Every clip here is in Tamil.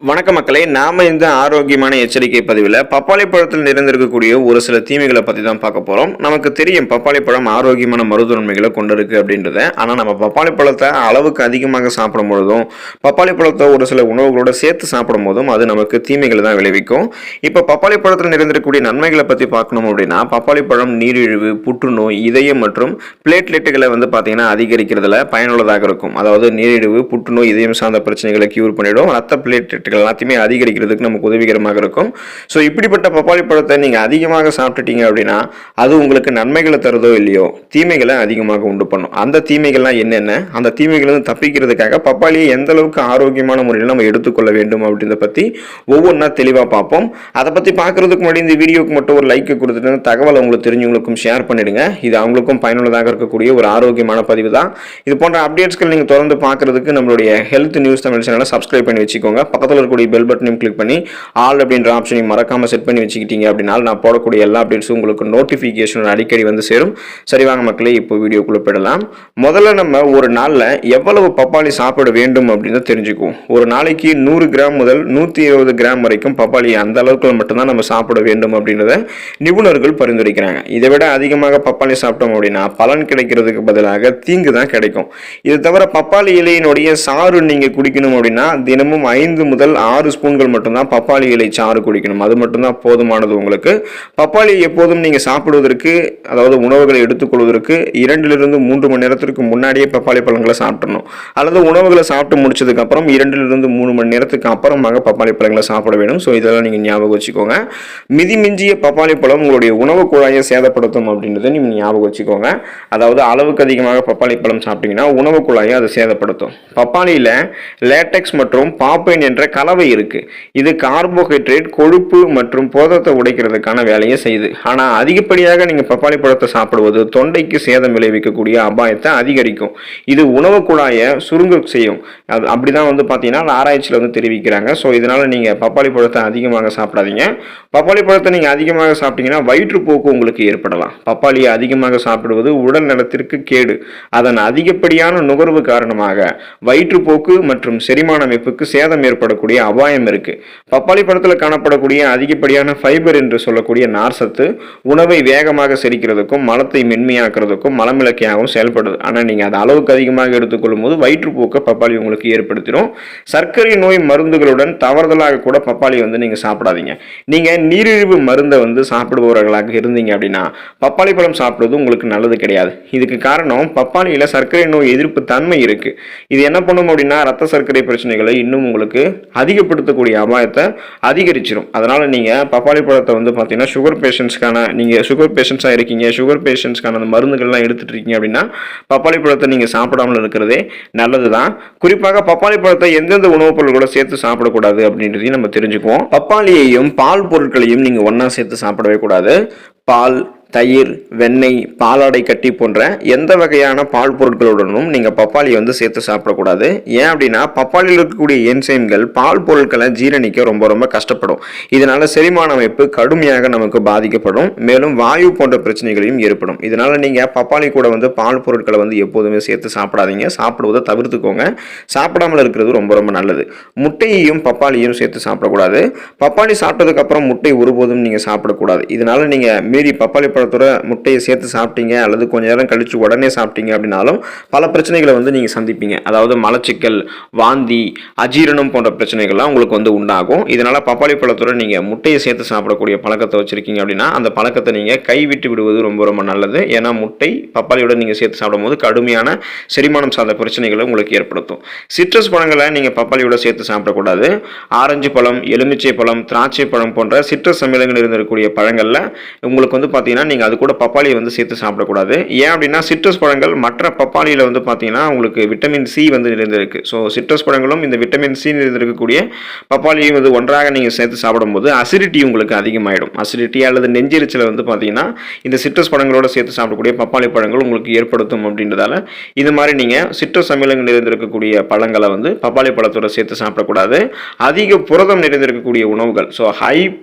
வணக்க மக்களே, நாம இந்த ஆரோக்கியமான எச்சரிக்கை பதிவில் பப்பாளி பழத்தில் நிறைந்திருக்கக்கூடிய ஒரு சில தீமைகளை பற்றி தான் பார்க்க போகிறோம். நமக்கு தெரியும் பப்பாளி பழம் ஆரோக்கியமான மருத்துவன்மைகளை கொண்டிருக்கு அப்படின்றத. ஆனால் நம்ம பப்பாளி பழத்தை அளவுக்கு அதிகமாக சாப்பிடும் பொழுதும் பப்பாளி பழத்தை ஒரு சில உணவுகளோட சேர்த்து சாப்பிடும் போதும் அது நமக்கு தீமைகளை தான் விளைவிக்கும். இப்போ பப்பாளி பழத்தில் நிறைந்திருக்கக்கூடிய நன்மைகளை பற்றி பார்க்கணும் அப்படின்னா, பப்பாளி பழம் நீரிழிவு, புற்றுநோய், இதயம் மற்றும் பிளேட்லெட்டுகளை பார்த்தீங்கன்னா அதிகரிக்கிறதுல பயனுள்ளதாக இருக்கும். அதாவது நீரிழிவு, புற்றுநோய், இதயம் சார்ந்த பிரச்சனைகளை கியூர் பண்ணிடும். ரத்த பிளேட்லெட் எல்லாத்தையுமே அதிகரிக்கிறதுக்கு நமக்கு உதவிகரமாக இருக்கும். ஸோ இப்படிப்பட்ட பப்பாளி பழத்தை நீங்கள் அதிகமாக சாப்பிட்டுட்டீங்க அப்படின்னா அது உங்களுக்கு நன்மைகளை தருதோ இல்லையோ தீமைகளை அதிகமாக உண்டு பண்ணும். அந்த தீமைகள்லாம் என்னென்ன, அந்த தீமைகளை தப்பிக்கிறதுக்காக பப்பாளியை எந்த அளவுக்கு ஆரோக்கியமான முறையில் நம்ம எடுத்துக்கொள்ள வேண்டும் அப்படின்றத பற்றி ஒவ்வொன்றா தெளிவாக பார்ப்போம். அதை பற்றி பார்க்கறதுக்கு முன்னாடி இந்த வீடியோக்கு மட்டும் ஒரு லைக் கொடுத்துட்டு தகவல் உங்களுக்கு தெரிஞ்சவங்களுக்கும் ஷேர் பண்ணிடுங்க. இது அவங்களுக்கும் பயனுள்ளதாக இருக்கக்கூடிய ஒரு ஆரோக்கியமான பதிவு தான். இது போன்ற அப்டேட்ஸ்கள் நீங்கள் தொடர்ந்து பார்க்கறதுக்கு நம்மளுடைய ஹெல்த் நியூஸ் தமிழ் சேனலை சப்ஸ்கிரைப் பண்ணி வச்சுக்கோங்க. பக்கத்தில் இருக்கக்கூடிய பெல் பட்டனையும் கிளிக் பண்ணி ஆல் அப்படின்ற ஆப்ஷனையும் மறக்காம செட் பண்ணி வச்சுக்கிட்டீங்க அப்படின்னா நான் போடக்கூடிய எல்லா அப்டேட்ஸும் உங்களுக்கு நோட்டிஃபிகேஷன் அடிக்கடி வந்து சேரும். சரி வாங்க மக்களே, இப்போ வீடியோக்குள்ள போயிடலாம். முதல்ல நம்ம ஒரு நாளில் எவ்வளவு பப்பாளி சாப்பிட வேண்டும் அப்படின்னு தெரிஞ்சுக்குவோம். ஒரு நாளைக்கு 100 கிராம் முதல் 120 கிராம் வரைக்கும் பப்பாளி அந்த அளவுக்கு மட்டும்தான் நம்ம சாப்பிட வேண்டும் அப்படின்றத நிபுணர்கள் பரிந்துரைக்கிறாங்க. இதை விட அதிகமாக பப்பாளி சாப்பிட்டோம் அப்படின்னா பலன் கிடைக்கிறதுக்கு பதிலாக தீங்கு தான் கிடைக்கும். இது தவிர பப்பாளி இலையினுடைய சாறு நீங்க குடிக்கணும் அப்படின்னா தினமும் 5 முதல் 6 ஸ்பூன்கள் மட்டும்தான் பப்பாளி இலை சாறு குடிக்கணும். அது மட்டும்தான் போதுமானது உங்களுக்கு. பப்பாளி எப்போதும் நீங்க சாப்பிடுவதற்கு, அதாவது உணவுகளை எடுத்துக்கொள்வதற்கு 2 3 மணி நேரத்திற்கு முன்னாடியே பப்பாளி பழங்களை சாப்பிடணும். அல்லது உணவுகளை சாப்பிட்டு முடிச்சதுக்கு அப்புறம் 2 3 மணி நேரத்துக்கு அப்புறமாக பப்பாளி பழங்களை சாப்பிட வேணும். ஸோ இதெல்லாம் நீங்க ஞாபகம் வச்சுக்கோங்க. மிஞ்சிய பப்பாளி பழம் உங்களுடைய உணவு குழாயை சேதப்படுத்தும் அப்படின்றத நீங்க ஞாபகம் வச்சுக்கோங்க. அதாவது அளவுக்கு அதிகமாக பப்பாளி பழம் சாப்பிட்டீங்கன்னா உணவு குழாயை அது சேதப்படுத்தும். பப்பாளியில லேட்டெக்ஸ் மற்றும் பாப்பைன் என்ற கலவை இருக்கு. இது கார்போஹைட்ரேட், கொழுப்பு மற்றும் புரதத்தை உடைக்கிறதுக்கான வேலையை செய்யுது. ஆனா அதிகப்படியாக நீங்க பப்பாளி பழத்தை சாப்பிடுவது தொண்டைக்கு சேதம் விளைவிக்கக்கூடிய அபாயத்தை அதிகரிக்கும். இது உணவு குழாயை சுருங்க செய்யும். அப்படிதான் பாத்தீங்கன்னா ஆராய்ச்சியில தெரிவிக்கிறாங்க. ஸோ இதனால நீங்க பப்பாளி பழத்தை அதிகமாக சாப்பிடாதீங்க. பப்பாளி பழத்தை நீங்க அதிகமாக சாப்பிட்டீங்கன்னா வயிற்றுப்போக்கு உங்களுக்கு ஏற்படலாம். பப்பாளியை அதிகமாக சாப்பிடுவது உடல் நலத்திற்கு கேடு. அதன் அதிகப்படியான நுகர்வு காரணமாக வயிற்றுப்போக்கு மற்றும் செரிமான அமைப்புக்கு சேதம் ஏற்படக்கூடிய அபாயம் இருக்கு. பப்பாளி பழத்தில் காணப்படக்கூடிய அதிகப்படியான ஃபைபர் என்று சொல்லக்கூடிய நார்சத்து உணவை வேகமாக செரிக்கிறதுக்கும் மலத்தை மென்மையாக்குறதுக்கும் மலமிளக்கியாகவும் செயல்படுது. ஆனால் நீங்க அதை அளவுக்கு அதிகமாக எடுத்துக்கொள்ளும் போது வயிற்றுப்போக்கை பப்பாளி உங்களுக்கு ஏற்படுத்திடும். சர்க்கரை நோய் மருந்துகளுடன் தவறுதலாக கூட பப்பாளி நீங்க சாப்பிடாதீங்க. நீங்க நீரிழிவு மருந்தை சாப்பிடுபவர்களாக இருந்தீங்க அப்படின்னா பப்பாளி பழம் சாப்பிடுவது உங்களுக்கு நல்லது கிடையாது. இதுக்கு காரணம் பப்பாளியில சர்க்கரை நோய் எதிர்ப்பு தன்மை இருக்கு. இது என்ன பண்ணும் அப்படின்னா ரத்த சர்க்கரை பிரச்சனைகளை இன்னும் உங்களுக்கு அதிகப்படுத்தக்கூடிய அபாயத்தை அதிகரிச்சிடும். அதனால நீங்க பப்பாளி பழத்தை பார்த்தீங்கன்னா சுகர் பேஷண்ட்ஸ்க்கான, நீங்க சுகர் பேஷண்ட்ஸா இருக்கீங்க, சுகர் பேஷண்ட்ஸ்க்கான அந்த மருந்துகள்லாம் எடுத்துட்டு இருக்கீங்க அப்படின்னா பப்பாளி பழத்தை நீங்க சாப்பிடாமல் இருக்கிறதே நல்லதுதான். குறிப்பாக பப்பாளி பழத்தை எந்தெந்த உணவுப் பொருட்களோட சேர்த்து சாப்பிடக்கூடாது அப்படின்றதையும் நம்ம தெரிஞ்சுக்குவோம். பப்பாளியையும் பால் பொருட்களையும் நீங்க ஒன்னா சேர்த்து சாப்பிடவே கூடாது. பால், தயிர், வெண்ணெய், பாலாடை கட்டி போன்ற எந்த வகையான பால் பொருட்களுடனும் நீங்கள் பப்பாளியை சேர்த்து சாப்பிடக்கூடாது. ஏன் அப்படின்னா பப்பாளியில் இருக்கக்கூடிய என்சைம்கள் பால் பொருட்களை ஜீரணிக்க ரொம்ப ரொம்ப கஷ்டப்படும். இதனால செரிமான அமைப்பு கடுமையாக நமக்கு பாதிக்கப்படும். மேலும் வாயு போன்ற பிரச்சனைகளையும் ஏற்படும். இதனால நீங்கள் பப்பாளி கூட பால் பொருட்களை எப்போதுமே சேர்த்து சாப்பிடாதீங்க. சாப்பிடுவதை தவிர்த்துக்கோங்க. சாப்பிடாமல் இருக்கிறது ரொம்ப ரொம்ப நல்லது. முட்டையையும் பப்பாளியும் சேர்த்து சாப்பிடக்கூடாது. பப்பாளி சாப்பிட்டதுக்கு அப்புறம் முட்டை ஒருபோதும் நீங்கள் சாப்பிடக்கூடாது. இதனால நீங்கள் மீறி பப்பாளி பழத்தோட முட்டையை சேர்த்து சாப்பிட்டீங்க அல்லது கொஞ்ச நேரம் கழிச்சு உடனே சாப்பிட்டீங்க அப்படின்னாலும் பல பிரச்சனைகளை நீங்க சந்திப்பீங்க. அதாவது மலச்சிக்கல், வாந்தி, அஜீரணம் போன்ற பிரச்சனைகள்லாம் உங்களுக்கு உண்டாகும். இதனால பப்பாளி பழத்தோட நீங்க முட்டையை சேர்த்து சாப்பிடக்கூடிய பழக்கத்தை வச்சிருக்கீங்க அப்படின்னா அந்த பழக்கத்தை நீங்க கைவிட்டு விடுவது ரொம்ப ரொம்ப நல்லது. ஏன்னா முட்டை பப்பாளியோட நீங்க சேர்த்து சாப்பிடும்போது கடுமையான செரிமானம் சார்ந்த பிரச்சனைகளை உங்களுக்கு ஏற்படுத்தும். சிட்ரஸ் பழங்களை நீங்க பப்பாளியோட சேர்த்து சாப்பிடக்கூடாது. ஆரஞ்சு பழம், எலுமிச்சை பழம், திராட்சை பழம் போன்ற சிட்ரஸ் அமிலங்கள் இருந்திருக்கக்கூடிய பழங்கள்ல உங்களுக்கு பாத்தீங்கன்னா நீங்க அது கூட பப்பாளியை சேர்த்து சாப்பிடக்கூடாது. ஏன் அப்படின்னா சிட்ரஸ் பழங்கள் மற்ற பப்பாளியில பாத்தீங்கன்னா உங்களுக்கு விட்டமின் சி நிறைந்திருக்கு. ஸோ சிட்ரஸ் பழங்களும் இந்த விட்டமின் சி நிறைந்திருக்கக்கூடிய பப்பாளியும் ஒன்றாக நீங்க சேர்த்து சாப்பிடும்போது அசிடிட்டி உங்களுக்கு அதிகமாயிடும். அசிடிட்டி அல்லது நெஞ்செரிச்சலை பாத்தீங்கன்னா இந்த சிட்ரஸ் பழங்களோட சேர்த்து சாப்பிடக்கூடிய பப்பாளி பழங்கள் உங்களுக்கு ஏற்படுத்தும். அப்படின்றதால இது மாதிரி நீங்க சிட்ரஸ் அமிலங்கள் நிறைந்திருக்கக்கூடிய பழங்களை பப்பாளி பழத்தோட சேர்த்து சாப்பிடக்கூடாது. அதிக புரதம் நிறைந்திருக்கக்கூடிய உணவுகள், ஸோ ஹை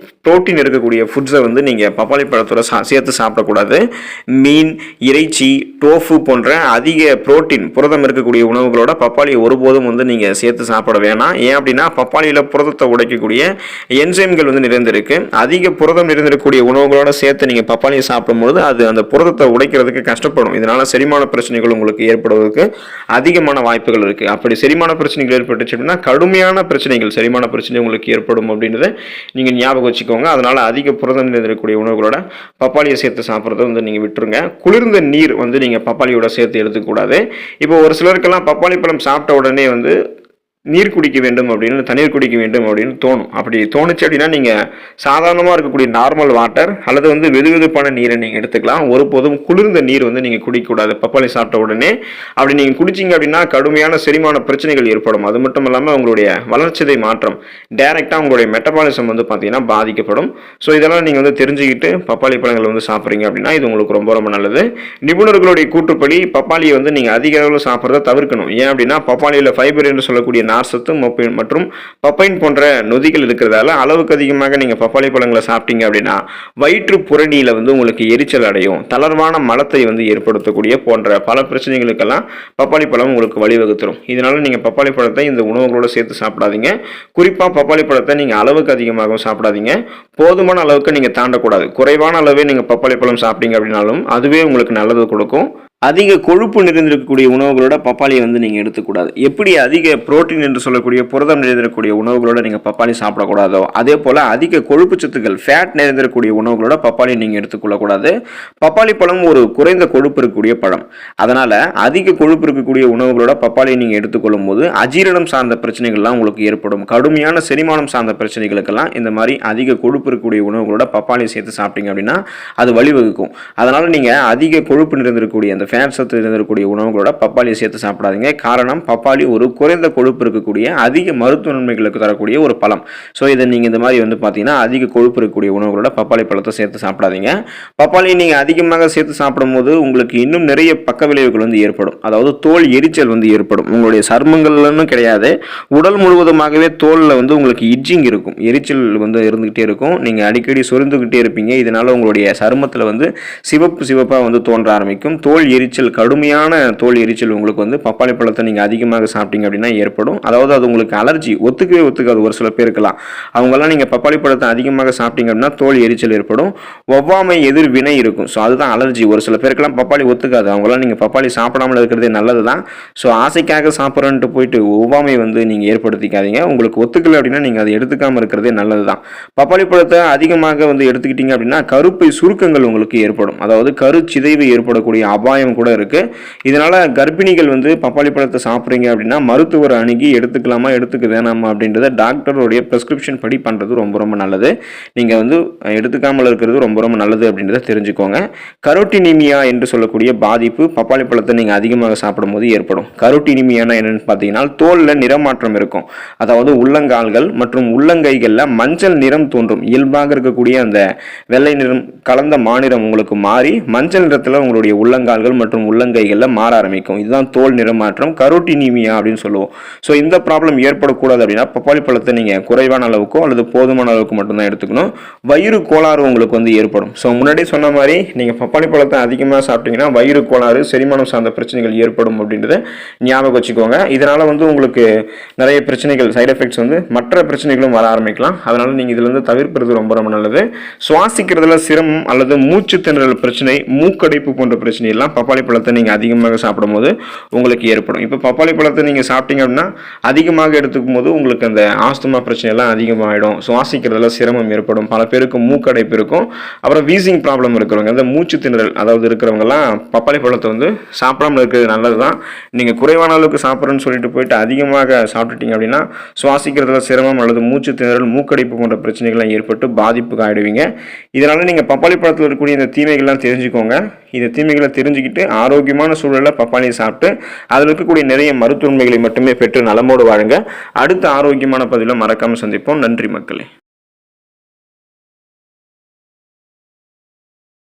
புரோட்டீன் இருக்கக்கூடிய ஃபுட்ஸை நீங்க பப்பாளி பழத்தோட சேர்த்து சாப்பிடக்கூடாது. மீன், இறைச்சி, டோஃபு போன்ற அதிக புரோட்டீன் புரதம் இருக்கக்கூடிய உணவுகளோட பப்பாளியை ஒருபோதும் வந்து நீங்கள் சேர்த்து சாப்பிட வேணாம். ஏன் அப்படின்னா பப்பாளியில் புரதத்தை உடைக்கக்கூடிய என்சைம்கள் வந்து நிறைந்திருக்கு. அதிக புரதம் நிறைந்திருக்கக்கூடிய உணவுகளோட சேர்த்து நீங்கள் பப்பாளியை சாப்பிடும்போது அது அந்த புரதத்தை உடைக்கிறதுக்கு கஷ்டப்படும். இதனால் செரிமான பிரச்சனைகள் உங்களுக்கு ஏற்படுவதற்கு அதிகமான வாய்ப்புகள் இருக்குது. அப்படி செரிமான பிரச்சனைகள் ஏற்பட்டுச்சு அப்படின்னா கடுமையான பிரச்சனைகள், செரிமான பிரச்சனை உங்களுக்கு ஏற்படும் அப்படின்றத நீங்கள் ஞாபகம் வச்சுக்கோங்க. அதனால் அதிக புரதம் நிறைந்திருக்கக்கூடிய உணவுகளோட பப்பாளியை சேர்த்து சாப்பிட்றத வந்து நீங்கள் விட்டுருங்க. குளிர்ந்த நீர் வந்து நீங்கள் பப்பாளியோட சேர்த்து எடுத்துக்கூடாது. இப்போ ஒரு சிலருக்கெல்லாம் பப்பாளி பழம் சாப்பிட்ட உடனே வந்து நீர் குடிக்க வேண்டும் அப்படின்னு, தண்ணீர் குடிக்க வேண்டும் அப்படின்னு தோணும். அப்படி தோணுச்சு அப்படின்னா நீங்கள் சாதாரணமாக இருக்கக்கூடிய நார்மல் வாட்டர் அல்லது வந்து வெதுவெதுப்பான நீரை நீங்கள் எடுத்துக்கலாம். ஒருபோதும் குளிர்ந்த நீர் வந்து நீங்கள் குடிக்கக்கூடாது பப்பாளி சாப்பிட்ட உடனே. அப்படி நீங்கள் குடிச்சிங்க அப்படின்னா கடுமையான செரிமான பிரச்சனைகள் ஏற்படும். அது மட்டும் இல்லாமல் உங்களுடைய வளர்ச்சிதை மாற்றம் டைரெக்டாக உங்களுடைய மெட்டபாலிசம் வந்து பார்த்தீங்கன்னா பாதிக்கப்படும். ஸோ இதெல்லாம் நீங்கள் வந்து தெரிஞ்சுக்கிட்டு பப்பாளி பழங்களை வந்து சாப்பிட்றீங்க அப்படின்னா இது உங்களுக்கு ரொம்ப ரொம்ப நல்லது. நிபுணர்களுடைய கூற்றுப்படி பப்பாளியை வந்து நீங்கள் அதிக அளவில் சாப்பிட்றத தவிர்க்கணும். ஏன் அப்படின்னா பப்பாளியில் ஃபைபர் என்று சொல்லக்கூடிய நார்சத்து மற்றும் பப்பைன் போன்ற நொதிகள் இருக்கிறதால அளவுக்கு அதிகமாக நீங்கள் பப்பாளி பழங்களை சாப்பிட்டீங்க அப்படின்னா வயிற்று புறணியில் வந்து உங்களுக்கு எரிச்சல் அடையும், தளர்வான மலத்தை வந்து ஏற்படுத்தக்கூடிய போன்ற பல பிரச்சனைகளுக்கெல்லாம் பப்பாளி பழம் உங்களுக்கு வழிவகுத்துரும். இதனால நீங்கள் பப்பாளி பழத்தை இந்த உணவுகளோடு சேர்த்து சாப்பிடாதீங்க. குறிப்பாக பப்பாளி பழத்தை நீங்கள் அளவுக்கு அதிகமாக சாப்பிடாதீங்க. போதுமான அளவுக்கு நீங்கள் தாண்டக்கூடாது. குறைவான அளவே நீங்கள் பப்பாளி பழம் சாப்பிட்டீங்க அப்படின்னாலும் அதுவே உங்களுக்கு நல்லது கொடுக்கும். அதிக கொழுப்பு நிறைந்திருக்கக்கூடிய உணவுகளோட பப்பாளியை வந்து நீங்கள் எடுத்துக்கூடாது. எப்படி அதிக புரோட்டீன் என்று சொல்லக்கூடிய புரதம் நிறைந்திருக்கக்கூடிய உணவுகளோட நீங்கள் பப்பாளி சாப்பிடக்கூடாதோ அதே போல் அதிக கொழுப்பு சத்துக்கள் ஃபேட் நிறைந்திருக்கக்கூடிய உணவுகளோட பப்பாளியை நீங்கள் எடுத்துக்கொள்ளக்கூடாது. பப்பாளி பழம் ஒரு குறைந்த கொழுப்பு இருக்கக்கூடிய பழம். அதனால் அதிக கொழுப்பு இருக்கக்கூடிய உணவுகளோட பப்பாளியை நீங்கள் எடுத்துக்கொள்ளும் போது அஜீரணம் சார்ந்த பிரச்சனைகள்லாம் உங்களுக்கு ஏற்படும். கடுமையான செரிமானம் சார்ந்த பிரச்சனைகளுக்கெல்லாம் இந்த மாதிரி அதிக கொழுப்பு இருக்கக்கூடிய உணவுகளோட பப்பாளியை சேர்த்து சாப்பிட்டீங்க அப்படின்னா அது வழிவகுக்கும். அதனால் நீங்கள் அதிக கொழுப்பு நிறைந்திருக்கக்கூடிய அந்த ஃபேட் சத்து இருந்திருக்கக்கூடிய உணவுகளோட பப்பாளியை சேர்த்து சாப்பிடாதீங்க. காரணம் பப்பாளி ஒரு குறைந்த கொழுப்பு இருக்கக்கூடிய அதிக மருத்துவ நன்மைகளுக்கு தரக்கூடிய ஒரு பழம். ஸோ இதை நீங்கள் இந்த மாதிரி வந்து பார்த்தீங்கன்னா அதிக கொழுப்பு இருக்கக்கூடிய உணவுகளோட பப்பாளி பழத்தை சேர்த்து சாப்பிடாதீங்க. பப்பாளியை நீங்கள் அதிகமாக சேர்த்து சாப்பிடும்போது உங்களுக்கு இன்னும் நிறைய பக்க விளைவுகள் வந்து ஏற்படும். அதாவது தோல் எரிச்சல் வந்து ஏற்படும். உங்களுடைய சர்மங்கள்னு கிடையாது, உடல் முழுவதுமாகவே தோலில் வந்து உங்களுக்கு இட்ஜிங் இருக்கும், எரிச்சல் வந்து இருந்துகிட்டே இருக்கும். நீங்கள் அடிக்கடி சொரிந்துக்கிட்டே இருப்பீங்க. இதனால உங்களுடைய சருமத்தில் வந்து சிவப்பாக வந்து தோன்ற ஆரம்பிக்கும். தோல் எரிச்சல், கடுமையான தோல் எரிச்சல் உங்களுக்கு வந்து பப்பாளி பழத்தை நீங்கள் அதிகமாக சாப்பிட்டீங்க அப்படின்னா ஏற்படும். அதாவது அது உங்களுக்கு அலர்ஜி, ஒத்துக்காது. ஒரு சில பேருக்கலாம் அவங்கெல்லாம் நீங்கள் பப்பாளி பழத்தை அதிகமாக சாப்பிட்டீங்க அப்படின்னா தோல் எரிச்சல் ஏற்படும். ஒவ்வாமை எதிர்வினை இருக்கும். ஸோ அதுதான் அலர்ஜி. ஒரு சில பேருக்கெல்லாம் பப்பாளி ஒத்துக்காது. அவங்களாம் நீங்கள் பப்பாளி சாப்பிடாமல் இருக்கிறதே நல்லது தான். ஸோ ஆசைக்காக சாப்பிட்றேன்ட்டு போயிட்டு ஒவ்வாமை வந்து நீங்கள் ஏற்படுத்திக்காதீங்க. உங்களுக்கு ஒத்துக்கலை அப்படின்னா நீங்கள் அதை எடுத்துக்காமல் இருக்கிறதே நல்லது தான். பப்பாளி பழத்தை அதிகமாக வந்து எடுத்துக்கிட்டீங்க அப்படின்னா கருப்பை சுருக்கங்கள் உங்களுக்கு ஏற்படும். அதாவது கருச்சிதைவு ஏற்படக்கூடிய அபாயம் கூட இருக்கு. இதனால கர்ப்பிணிகள் வந்து பப்பாளி பழத்தை சாப்பிட்றீங்க அப்படின்னா மருத்துவர் அணுகி எடுத்துக்கலாமா எடுத்துக்க வேணாமா அப்படின்றத டாக்டருடைய பிரிஸ்கிரிப்ஷன் படி பண்ணுறது ரொம்ப ரொம்ப நல்லது. நீங்கள் வந்து எடுத்துக்காமல் இருக்கிறது ரொம்ப ரொம்ப நல்லது அப்படின்றத தெரிஞ்சுக்கோங்க. கரோட்டினிமியா என்று சொல்லக்கூடிய பாதிப்பு பப்பாளி பழத்தை நீங்கள் அதிகமாக சாப்பிடும்போது ஏற்படும். கரோட்டினிமியானா என்னன்னு பார்த்தீங்கன்னா தோலில் நிறமாற்றம் இருக்கும். அதாவது உள்ளங்கால்கள் மற்றும் உள்ளங்கைகளில் மஞ்சள் நிறம் தோன்றும். இயல்பாக இருக்கக்கூடிய அந்த வெள்ளை நிறம் கலந்த மாநிறம் உங்களுக்கு மாறி மஞ்சள் நிறத்தில் உங்களுடைய உள்ளங்கால்கள் மற்றும் உள்ளங்கைகளில் மாற ஆரம்பிக்கும். இதுதான் தோல் நிறமாற்றம், கரோட்டினிமியா அப்படின்னு சொல்லுவோம். ஸோ இந்த ப்ராப்ளம் ஏற்படக்கூடாது அப்படின்னா பப்பாளி பழத்தை நீங்கள் குறைவான அளவுக்கோ அல்லது போதுமான அளவுக்கு மட்டும்தான் எடுத்துக்கணும். வயிறு கோளாறு உங்களுக்கு வந்து ஏற்படும். ஸோ முன்னாடி சொன்ன மாதிரி நீங்கள் பப்பாளி பழத்தை அதிகமாக சாப்பிட்டீங்கன்னா வயிறு கோளாறு, செரிமானம் சார்ந்த பிரச்சனைகள் ஏற்படும் அப்படின்றத ஞாபகம் வச்சுக்கோங்க. இதனால் வந்து உங்களுக்கு நிறைய பிரச்சனைகள், சைடு எஃபெக்ட்ஸ் வந்து மற்ற பிரச்சனைகளும் வர ஆரம்பிக்கலாம். அதனால் நீங்கள் இதிலிருந்து தவிர்ப்பது ரொம்ப ரொம்ப நல்லது. சுவாசிக்கிறதுல சிரமம் அல்லது மூச்சு திணறல் பிரச்சனை, மூக்கடைப்பு போன்ற பிரச்சனை எல்லாம் பப்பாளி பழத்தை நீங்கள் அதிகமாக சாப்பிடும்போது உங்களுக்கு ஏற்படும். இப்போ பப்பாளி பழத்தை நீங்கள் சாப்பிட்டீங்க அப்படின்னா அதிகமாக எடுத்துக்கும் போது உங்களுக்கு அந்த ஆஸ்துமா பிரச்சனை எல்லாம் அதிகமாகிடும். சுவாசிக்கிறதுல சிரமம் ஏற்படும். பல பேருக்கு மூக்கடைப்பு இருக்கும். அப்புறம் வீசிங் ப்ராப்ளம் இருக்கிறவங்க, அந்த மூச்சு திணறல் அதாவது இருக்கிறவங்கலாம் பப்பாளி பழத்தை வந்து சாப்பிடாமல் இருக்கிறது நல்லது தான். நீங்கள் குறைவான அளவுக்கு சாப்பிட்றேன்னு சொல்லிட்டு போயிட்டு அதிகமாக சாப்பிட்டுட்டீங்க அப்படின்னா சுவாசிக்கிறதுல சிரமம் அல்லது மூச்சு திணறல், மூக்கடைப்பு போன்ற பிரச்சனைகள்லாம் ஏற்பட்டு பாதிப்புக்கு ஆகிடுவீங்க. இதனால் நீங்கள் பப்பாளி பழத்தில் இருக்கக்கூடிய இந்த தீமைகள்லாம் தெரிஞ்சுக்கோங்க. இந்த தீமைகளை தெரிஞ்சுக்கிட்டு ஆரோக்கியமான சூழலில் பப்பாளியை சாப்பிட்டு அதில் இருக்கக்கூடிய நிறைய மருத்துவ உண்மைகளை மட்டுமே பெற்று நலமோடு வாழுங்க. அடுத்த ஆரோக்கியமான பதிவில் மறக்காமல் சந்திப்போம். நன்றி மக்களே.